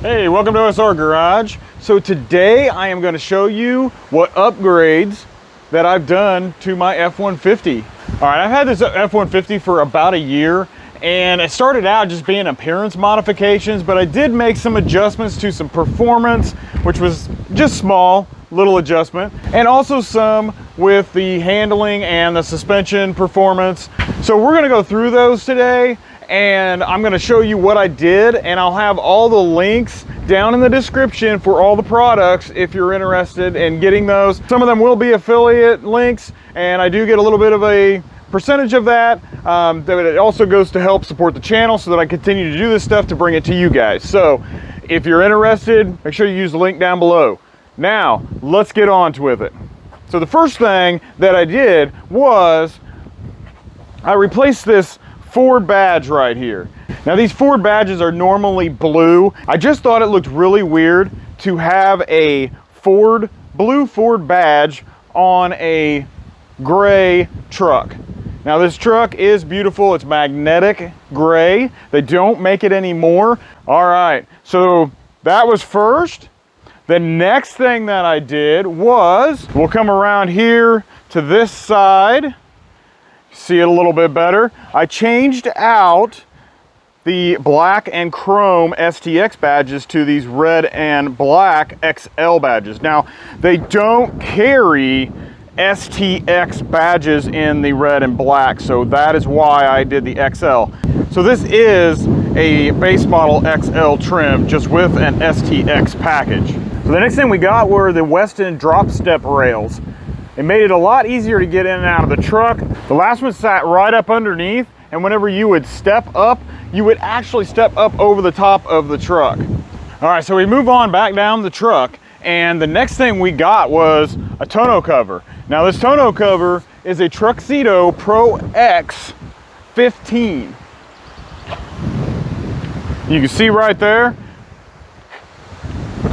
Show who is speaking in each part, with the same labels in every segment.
Speaker 1: Hey, welcome to SR Garage. So today I am going to show you what upgrades that I've done to my F-150. All right, I've had this F-150 for about a year, and it started out just being appearance modifications, but I did make some adjustments to some performance, which was just small, little adjustment, and also some with the handling and the suspension performance. So we're going to go through those today, and I'm going to show you what I did, and I'll have all the links down in the description for all the products if you're interested in getting those. Some of them will be affiliate links, and I do get a little bit of a percentage of that. It also goes to help support the channel so that I continue to do this stuff to bring it to you guys. So if you're interested, make sure you use the link down below. Now, let's get on with it. So the first thing that I did was I replaced this Ford badge right here. Now these Ford badges are normally blue. I just thought it looked really weird to have a blue Ford badge on a gray truck. Now this truck is beautiful. It's magnetic gray. They don't make it anymore. All right, so that was first. The next thing that I did was, we'll come around here to this side. See it a little bit better. I changed out the black and chrome STX badges to these red and black XL badges. Now, they don't carry STX badges in the red and black, so that is why I did the XL. So this is a base model XL trim just with an STX package. So the next thing we got were the Weston drop step rails. It made it a lot easier to get in and out of the truck. The last one sat right up underneath, and whenever you would step up, you would actually step up over the top of the truck. All right, so we move on back down the truck, and the next thing we got was a tonneau cover. Now this tonneau cover is a Truxedo Pro X 15. You can see right there,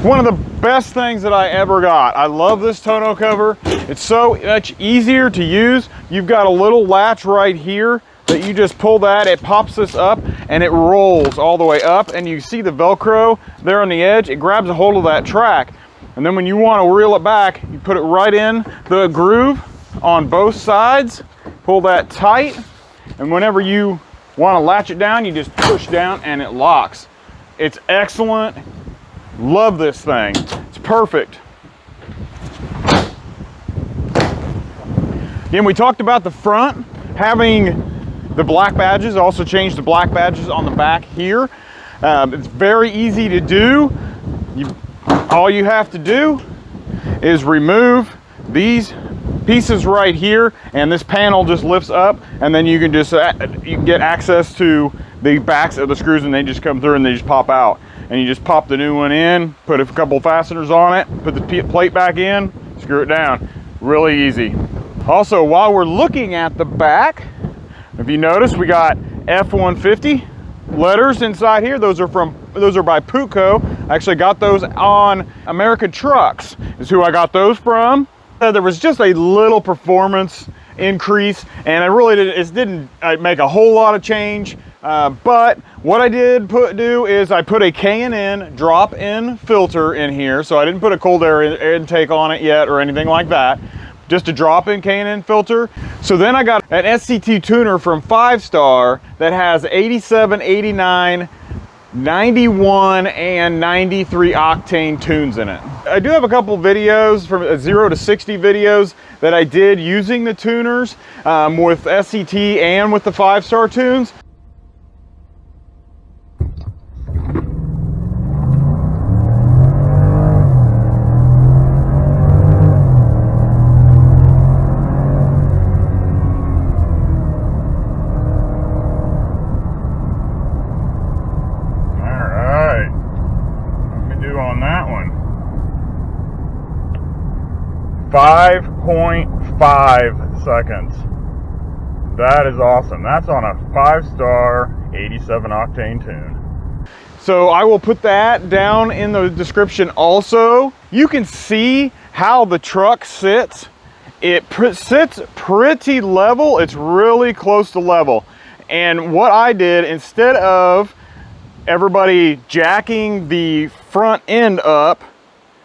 Speaker 1: one of the best things that I ever got. I love this tonneau cover. It's so much easier to use. You've got a little latch right here that you just pull that, it pops this up and it rolls all the way up, and you see the Velcro there on the edge. It grabs a hold of that track, and then when you want to reel it back, you put it right in the groove on both sides, pull that tight, and whenever you want to latch it down, you just push down and it locks. It's excellent. Love this thing. It's perfect. Again, we talked about the front having the black badges. Also changed the black badges on the back here. It's very easy to do. All you have to do is remove these pieces right here, and this panel just lifts up, and then you can just you can get access to the backs of the screws, and they just come through and they just pop out. And you just pop the new one in, put a couple fasteners on it, put the plate back in, screw it down. Really easy. Also, while we're looking at the back, if you notice, we got F-150 letters inside here. Those are by Putco. I actually got those on American Trucks, is who I got those from. There was just a little performance increase, and it didn't make a whole lot of change. But what I did do is I put a K&N drop-in filter in here. So I didn't put a cold air intake on it yet or anything like that. Just a drop-in K&N filter. So then I got an SCT tuner from 5-Star that has 87, 89, 91, and 93 octane tunes in it. I do have a couple videos from 0 to 60 videos that I did using the tuners with SCT and with the 5-Star tunes. On that one, 5.5 seconds. That is awesome. That's on a 5-star 87 octane tune. So I will put that down in the description also. You can see how the truck sits. It sits pretty level. It's really close to level. And what I did, instead of everybody jacking the front end up,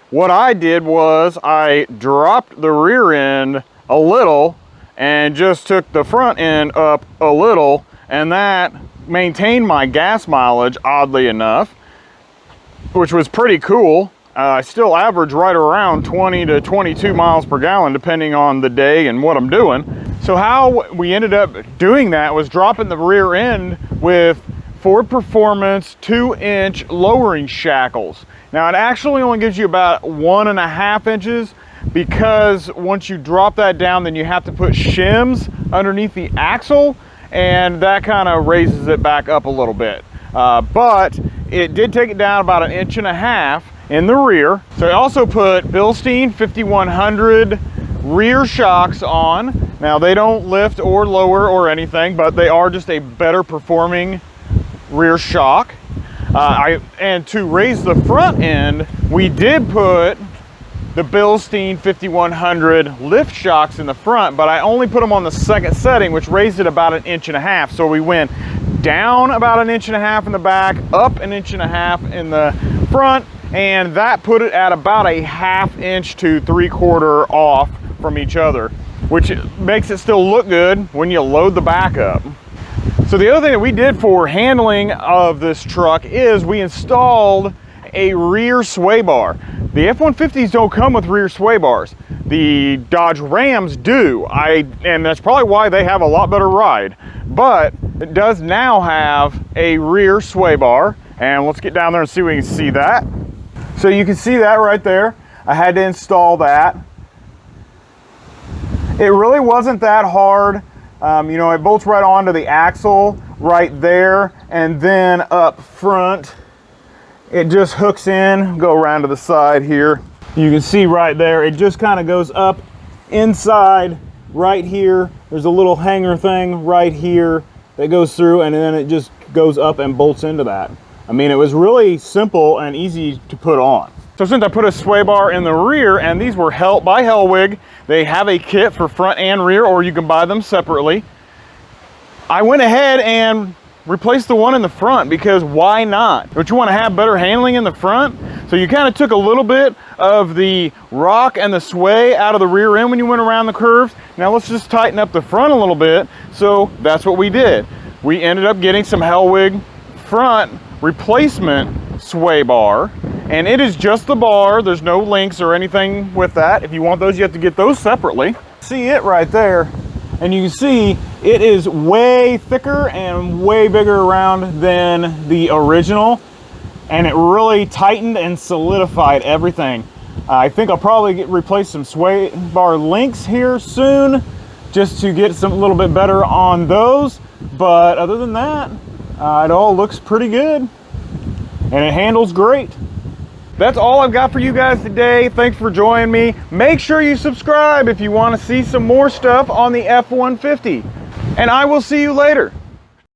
Speaker 1: what I did was I dropped the rear end a little and just took the front end up a little, and that maintained my gas mileage, oddly enough, which was pretty cool. I still average right around 20 to 22 miles per gallon, depending on the day and what I'm doing. So how we ended up doing that was dropping the rear end with Ford Performance 2-inch lowering shackles. Now it actually only gives you about 1.5 inches, because once you drop that down, then you have to put shims underneath the axle, and that kind of raises it back up a little bit. But it did take it down about 1.5 inches in the rear. So I also put Bilstein 5100 rear shocks on. Now they don't lift or lower or anything, but they are just a better performing rear shock. And to raise the front end, we did put the Bilstein 5100 lift shocks in the front, but I only put them on the second setting, which raised it about 1.5 inches. So we went down about 1.5 inches in the back, up 1.5 inches in the front, and that put it at about 1/2 inch to 3/4 off from each other, which makes it still look good when you load the back up. So the other thing that we did for handling of this truck is we installed a rear sway bar. The F-150s don't come with rear sway bars. The Dodge Rams do, and that's probably why they have a lot better ride. But it does now have a rear sway bar, and let's get down there and see if we can see that. So you can see that right there. I had to install that. It really wasn't that hard. You know, it bolts right onto the axle right there, and then up front it just hooks in. Go around to the side here. You can see right there, it just kind of goes up inside right here. There's a little hanger thing right here that goes through, and then it just goes up and bolts into that. I mean, it was really simple and easy to put on. So since I put a sway bar in the rear, and these were by Hellwig, they have a kit for front and rear, or you can buy them separately. I went ahead and replaced the one in the front, because why not? Don't you want to have better handling in the front? So you kind of took a little bit of the rock and the sway out of the rear end when you went around the curves. Now let's just tighten up the front a little bit. So that's what we did. We ended up getting some Hellwig front replacement sway bar, and it is just the bar. There's no links or anything with that. If you want those, you have to get those separately. See it right there, and you can see it is way thicker and way bigger around than the original, and it really tightened and solidified everything. I think I'll probably replace some sway bar links here soon, just to get some a little bit better on those. But other than that, it all looks pretty good, and it handles great. That's all I've got for you guys today. Thanks for joining me. Make sure you subscribe if you want to see some more stuff on the F-150. And I will see you later.